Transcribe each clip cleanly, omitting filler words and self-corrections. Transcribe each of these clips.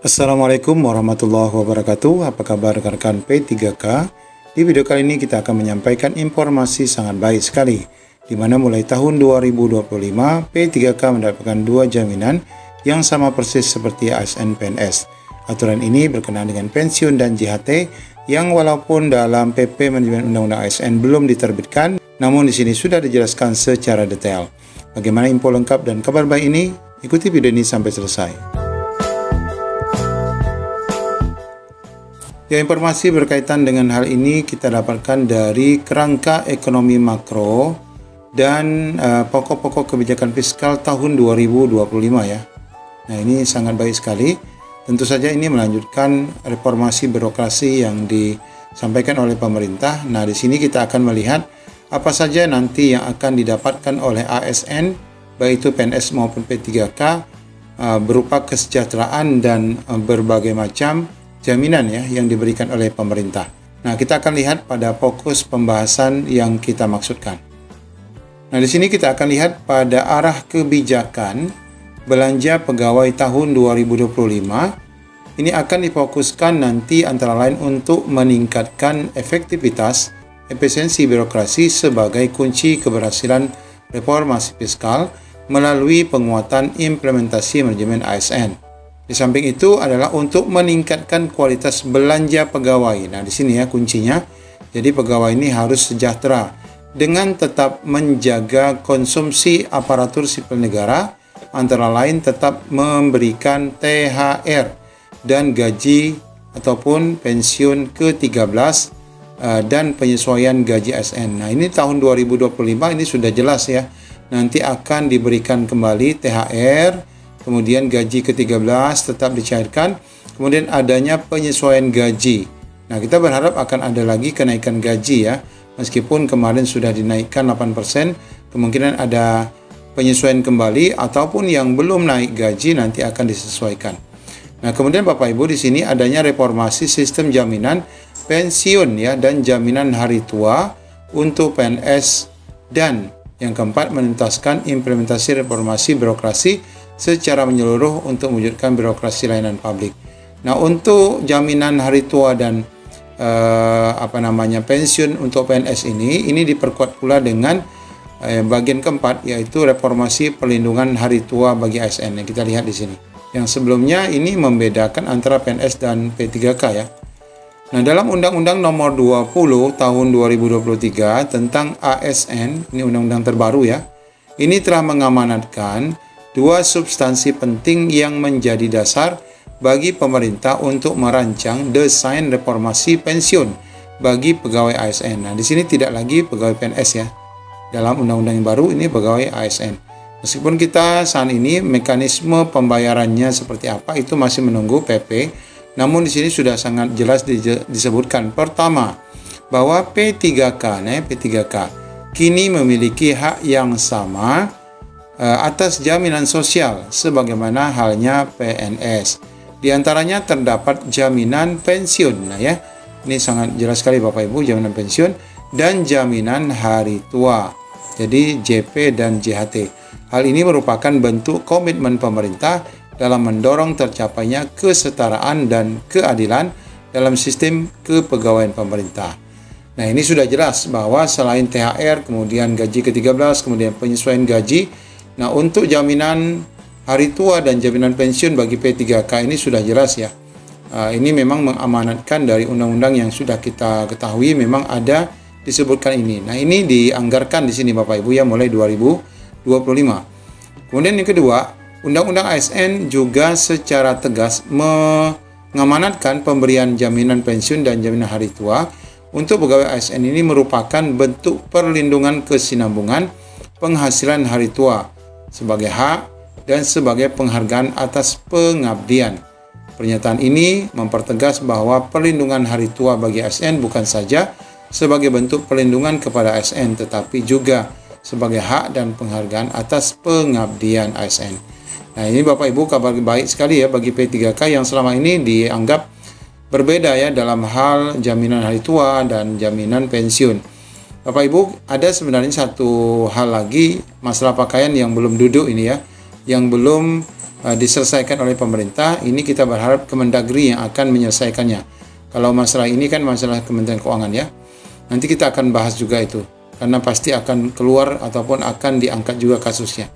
Assalamualaikum warahmatullahi wabarakatuh. Apa kabar rekan-rekan P3K? Di video kali ini kita akan menyampaikan informasi sangat baik sekali, di mana mulai tahun 2025 P3K mendapatkan dua jaminan yang sama persis seperti ASN PNS. Aturan ini berkenaan dengan pensiun dan JHT yang walaupun dalam PP Manajemen Undang-Undang ASN belum diterbitkan, namun di sini sudah dijelaskan secara detail. Bagaimana info lengkap dan kabar baik ini? Ikuti video ini sampai selesai. Ya, informasi berkaitan dengan hal ini kita dapatkan dari kerangka ekonomi makro dan pokok-pokok kebijakan fiskal tahun 2025 ya. Nah, ini sangat baik sekali. Tentu saja ini melanjutkan reformasi birokrasi yang disampaikan oleh pemerintah. Nah, di sini kita akan melihat apa saja nanti yang akan didapatkan oleh ASN, baik itu PNS maupun P3K, berupa kesejahteraan dan berbagai macam jaminan ya yang diberikan oleh pemerintah. Nah, kita akan lihat pada fokus pembahasan yang kita maksudkan. Nah, di sini kita akan lihat pada arah kebijakan belanja pegawai tahun 2025. Ini akan difokuskan nanti antara lain untuk meningkatkan efektivitas, efisiensi birokrasi sebagai kunci keberhasilan reformasi fiskal melalui penguatan implementasi manajemen ASN. Di samping itu adalah untuk meningkatkan kualitas belanja pegawai. Nah, di sini ya kuncinya. Jadi pegawai ini harus sejahtera dengan tetap menjaga konsumsi aparatur sipil negara, antara lain tetap memberikan THR dan gaji ataupun pensiun ke-13 dan penyesuaian gaji ASN. Nah, ini tahun 2025 ini sudah jelas ya. Nanti akan diberikan kembali THR, kemudian gaji ke-13 tetap dicairkan, kemudian adanya penyesuaian gaji. Nah, kita berharap akan ada lagi kenaikan gaji ya, meskipun kemarin sudah dinaikkan 8%, kemungkinan ada penyesuaian kembali ataupun yang belum naik gaji nanti akan disesuaikan. Nah, kemudian Bapak Ibu di sini adanya reformasi sistem jaminan pensiun ya dan jaminan hari tua untuk PNS, dan yang keempat menuntaskan implementasi reformasi birokrasi secara menyeluruh untuk mewujudkan birokrasi layanan publik. Nah, untuk jaminan hari tua dan pensiun untuk PNS ini diperkuat pula dengan bagian keempat, yaitu reformasi perlindungan hari tua bagi ASN yang kita lihat di sini. Yang sebelumnya ini membedakan antara PNS dan P3K ya. Nah, dalam Undang-Undang Nomor 20 Tahun 2023 tentang ASN, ini undang-undang terbaru ya, ini telah mengamanatkan dua substansi penting yang menjadi dasar bagi pemerintah untuk merancang desain reformasi pensiun bagi pegawai ASN. Nah, di sini tidak lagi pegawai PNS ya. Dalam undang-undang yang baru ini pegawai ASN. Meskipun kita saat ini mekanisme pembayarannya seperti apa itu masih menunggu PP, namun di sini sudah sangat jelas disebutkan. Pertama, bahwa P3K kini memiliki hak yang sama atas jaminan sosial sebagaimana halnya PNS. Di antaranya terdapat jaminan pensiun. Nah ya, ini sangat jelas sekali Bapak Ibu, jaminan pensiun dan jaminan hari tua. Jadi JP dan JHT. Hal ini merupakan bentuk komitmen pemerintah dalam mendorong tercapainya kesetaraan dan keadilan dalam sistem kepegawaian pemerintah. Nah, ini sudah jelas bahwa selain THR, kemudian gaji ke-13, kemudian penyesuaian gaji. Nah, untuk jaminan hari tua dan jaminan pensiun bagi P3K ini sudah jelas ya. Ini memang mengamanatkan dari undang-undang yang sudah kita ketahui, memang ada disebutkan ini. Nah, ini dianggarkan di sini Bapak Ibu ya mulai 2025. Kemudian yang kedua, Undang-Undang ASN juga secara tegas mengamanatkan pemberian jaminan pensiun dan jaminan hari tua untuk pegawai ASN. Ini merupakan bentuk perlindungan kesinambungan penghasilan hari tua sebagai hak dan sebagai penghargaan atas pengabdian. Pernyataan ini mempertegas bahwa perlindungan hari tua bagi ASN bukan saja sebagai bentuk perlindungan kepada ASN, tetapi juga sebagai hak dan penghargaan atas pengabdian ASN. Nah, ini Bapak Ibu kabar baik sekali ya bagi P3K yang selama ini dianggap berbeda ya dalam hal jaminan hari tua dan jaminan pensiun. Bapak Ibu, ada sebenarnya satu hal lagi, masalah pakaian yang belum duduk ini ya, yang belum diselesaikan oleh pemerintah, ini kita berharap Kemendagri yang akan menyelesaikannya. Kalau masalah ini kan masalah Kementerian Keuangan ya. Nanti kita akan bahas juga itu, karena pasti akan keluar ataupun akan diangkat juga kasusnya.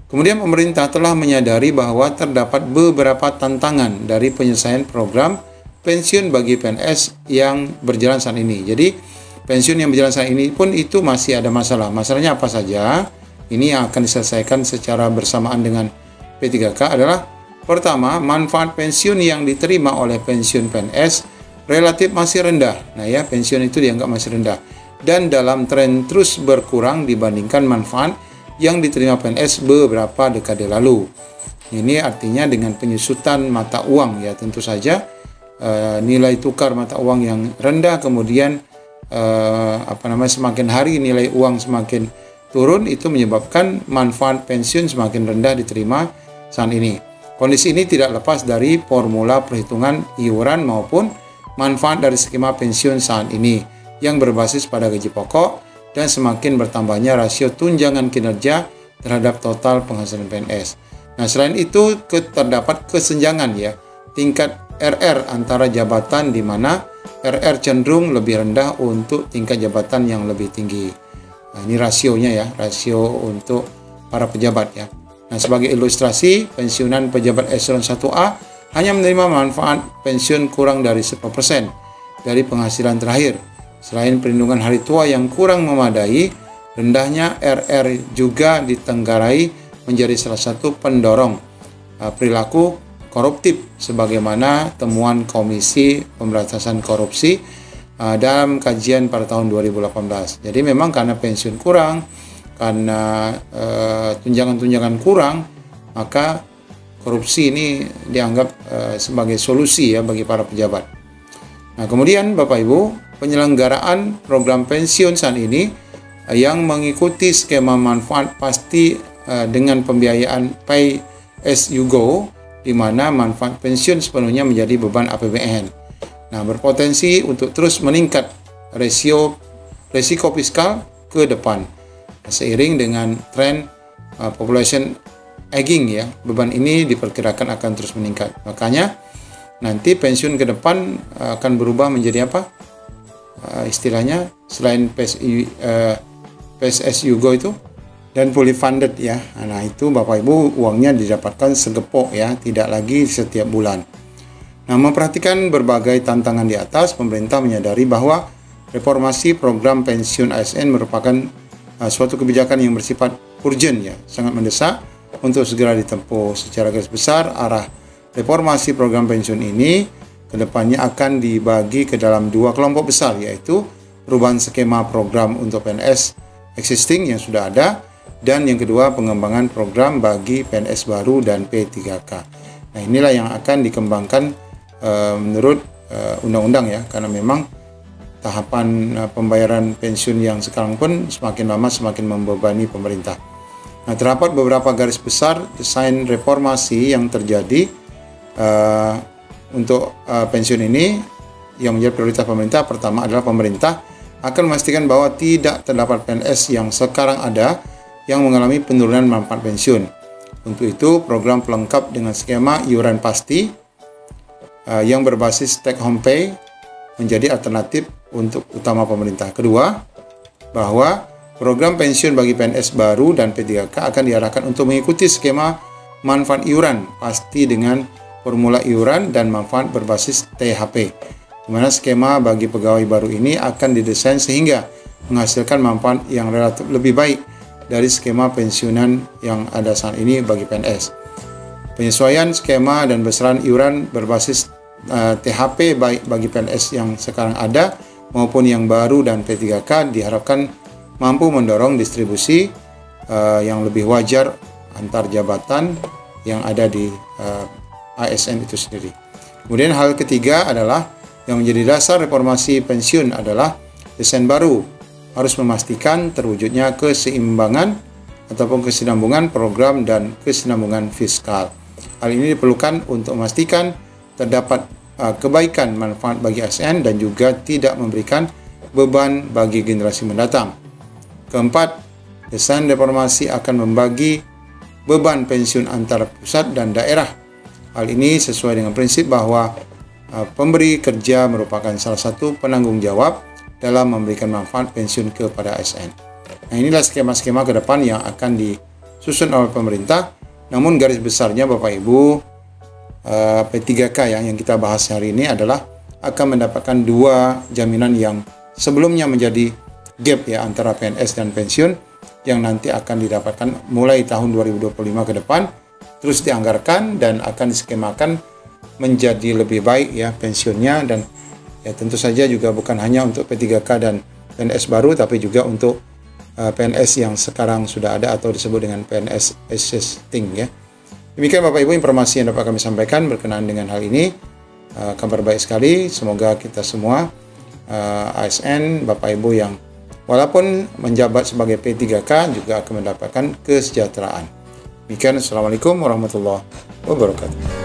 Kemudian pemerintah telah menyadari bahwa terdapat beberapa tantangan dari penyelesaian program pensiun bagi PNS yang berjalan saat ini. Jadi pensiun yang berjalan saat ini pun itu masih ada masalah. Masalahnya apa saja? Ini yang akan diselesaikan secara bersamaan dengan P3K adalah pertama, manfaat pensiun yang diterima oleh pensiun PNS relatif masih rendah. Nah ya, pensiun itu dianggap masih rendah dan dalam tren terus berkurang dibandingkan manfaat yang diterima PNS beberapa dekade lalu. Ini artinya dengan penyusutan mata uang ya, tentu saja nilai tukar mata uang yang rendah, kemudian semakin hari nilai uang semakin turun, itu menyebabkan manfaat pensiun semakin rendah diterima saat ini. Kondisi ini tidak lepas dari formula perhitungan iuran maupun manfaat dari skema pensiun saat ini yang berbasis pada gaji pokok dan semakin bertambahnya rasio tunjangan kinerja terhadap total penghasilan PNS. Nah, selain itu terdapat kesenjangan ya tingkat RR antara jabatan, di mana RR cenderung lebih rendah untuk tingkat jabatan yang lebih tinggi. Nah, ini rasionya ya, rasio untuk para pejabat ya. Nah, sebagai ilustrasi, pensiunan pejabat eselon 1A hanya menerima manfaat pensiun kurang dari 10% dari penghasilan terakhir. Selain perlindungan hari tua yang kurang memadai, rendahnya RR juga ditenggarai menjadi salah satu pendorong perilaku koruptif sebagaimana temuan Komisi Pemberantasan Korupsi dalam kajian pada tahun 2018. Jadi memang karena pensiun kurang, karena tunjangan-tunjangan kurang, maka korupsi ini dianggap sebagai solusi ya bagi para pejabat. Nah, kemudian Bapak Ibu, penyelenggaraan program pensiun saat ini yang mengikuti skema manfaat pasti dengan pembiayaan Pay as you go, di mana manfaat pensiun sepenuhnya menjadi beban APBN. Nah, berpotensi untuk terus meningkat resiko fiskal ke depan. Seiring dengan tren population aging ya, beban ini diperkirakan akan terus meningkat. Makanya nanti pensiun ke depan akan berubah menjadi apa? Istilahnya selain PSSU Go itu dan fully funded ya. Nah, itu Bapak Ibu uangnya didapatkan segepok ya, tidak lagi setiap bulan. Nah, memperhatikan berbagai tantangan di atas, pemerintah menyadari bahwa reformasi program pensiun ASN merupakan suatu kebijakan yang bersifat urgent ya, sangat mendesak untuk segera ditempuh. Secara garis besar, arah reformasi program pensiun ini kedepannya akan dibagi ke dalam dua kelompok besar, yaitu perubahan skema program untuk PNS existing yang sudah ada, dan yang kedua pengembangan program bagi PNS baru dan P3K. Nah, inilah yang akan dikembangkan menurut undang-undang ya, karena memang tahapan pembayaran pensiun yang sekarang pun semakin lama semakin membebani pemerintah. Nah, terdapat beberapa garis besar desain reformasi yang terjadi untuk pensiun ini yang menjadi prioritas pemerintah. Pertama adalah pemerintah akan memastikan bahwa tidak terdapat PNS yang sekarang ada yang mengalami penurunan manfaat pensiun. Untuk itu, program pelengkap dengan skema iuran pasti yang berbasis take home pay menjadi alternatif untuk utama pemerintah. Kedua, bahwa program pensiun bagi PNS baru dan P3K akan diarahkan untuk mengikuti skema manfaat iuran pasti dengan formula iuran dan manfaat berbasis THP, di mana skema bagi pegawai baru ini akan didesain sehingga menghasilkan manfaat yang relatif lebih baik dari skema pensiunan yang ada saat ini bagi PNS. Penyesuaian skema dan besaran iuran berbasis THP baik bagi PNS yang sekarang ada maupun yang baru dan P3K diharapkan mampu mendorong distribusi yang lebih wajar antar jabatan yang ada di ASN itu sendiri. Kemudian hal ketiga adalah yang menjadi dasar reformasi pensiun adalah desain baru harus memastikan terwujudnya keseimbangan ataupun kesinambungan program dan kesinambungan fiskal. Hal ini diperlukan untuk memastikan terdapat kebaikan manfaat bagi ASN dan juga tidak memberikan beban bagi generasi mendatang. Keempat, desain reformasi akan membagi beban pensiun antara pusat dan daerah. Hal ini sesuai dengan prinsip bahwa pemberi kerja merupakan salah satu penanggung jawab dalam memberikan manfaat pensiun kepada ASN. Nah, inilah skema-skema ke depan yang akan disusun oleh pemerintah. Namun garis besarnya Bapak Ibu, P3K yang kita bahas hari ini adalah akan mendapatkan dua jaminan yang sebelumnya menjadi gap ya antara PNS dan pensiun, yang nanti akan didapatkan mulai tahun 2025 ke depan, terus dianggarkan dan akan diskemakan menjadi lebih baik ya pensiunnya. Dan ya tentu saja juga bukan hanya untuk P3K dan PNS baru, tapi juga untuk PNS yang sekarang sudah ada atau disebut dengan PNS existing ya. Demikian Bapak Ibu informasi yang dapat kami sampaikan berkenaan dengan hal ini. Kabar baik sekali, semoga kita semua ASN, Bapak Ibu yang walaupun menjabat sebagai P3K juga akan mendapatkan kesejahteraan. Demikian, Assalamualaikum warahmatullahi wabarakatuh.